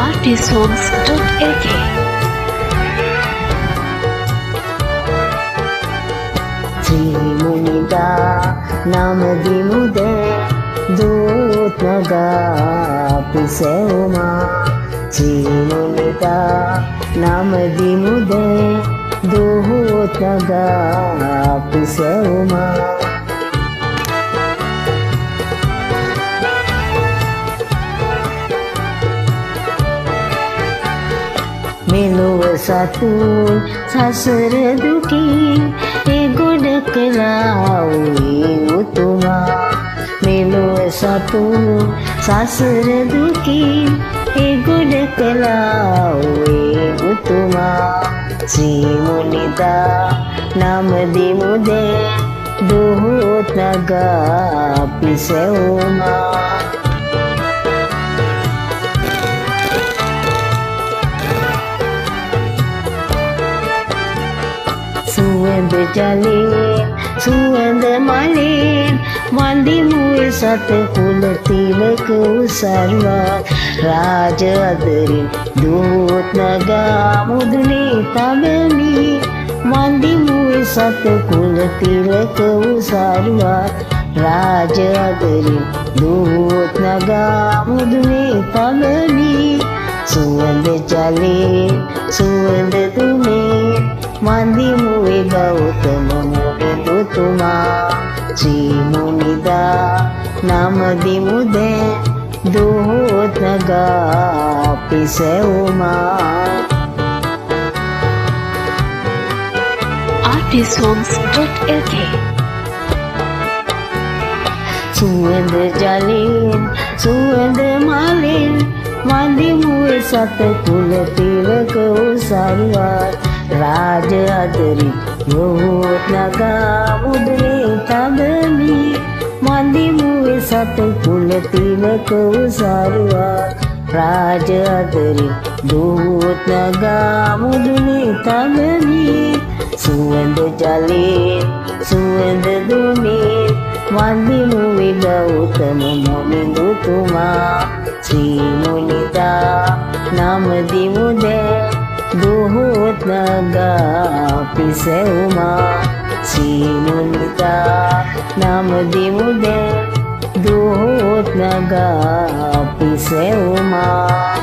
artistsongs.lk. ಶ್ರೀಮುನಿದ ನಾಮದಿ ಮುದೆ ದೂತ್ನಗ ಪಿಸೆವುಮ ಶ್ರೀಮುನಿದ ನಾಮದಿ ಮುದೆ ದೂತ್ನಗ ಪಿಸೆವುಮ මෙලොව සතුන් සසර දුකින් ගොඩ කළා වූ උතුමා මෙලොව සතුන් සසර දුකින් ගොඩ කළා වූ උතුමා ශ්‍රී මුනිදා නමදි මුදේ දුහුත් නගා පිසෙවුමා සුවඳ ජලයෙන් සුවඳ මලයෙන් වන්දිමුවේ සත කුල තිලක උසරුවක් රාජ අදරින් දූත් නගා මුදුනේ තබමි වන්දිමුවේ සත කුල තිලක උසරුවක් රාජ අදරින් දූත් නගා මුදුනේ තබමි සුවඳ ජලයෙන් සුවඳ දුමේ වන්දිමුවේ ගෞතම මුනිදුතුමා ශ්‍රී මුනිදා නමදි මුදේ දුහුත් නගා පිසෙවුමා artistsongs.lk. සුවඳ ජලයෙන් සුවඳ මලෙන් වන්දිමුවේ සත කුල තිලක උසරුවක් රාජ අදරින් දුහුත් නගා මුදුනේ තබමි වන්දිමුවේ සත කුල තිලක උසරුවක් රාජ අදරින් දුහුත් නගා මුදුනේ තබමි සුවඳ ජලයෙන් සුවඳ දුමේ වන්දිමුවේ ගෞතම මුනිදුතුමා ශ්‍රී මුනිදා නමදි මුදේ දුහුත් නගා පිසෙවුමා ශ්‍රී මුනිදා නමදි මුදේ දුහුත් නගා පිසෙවුමා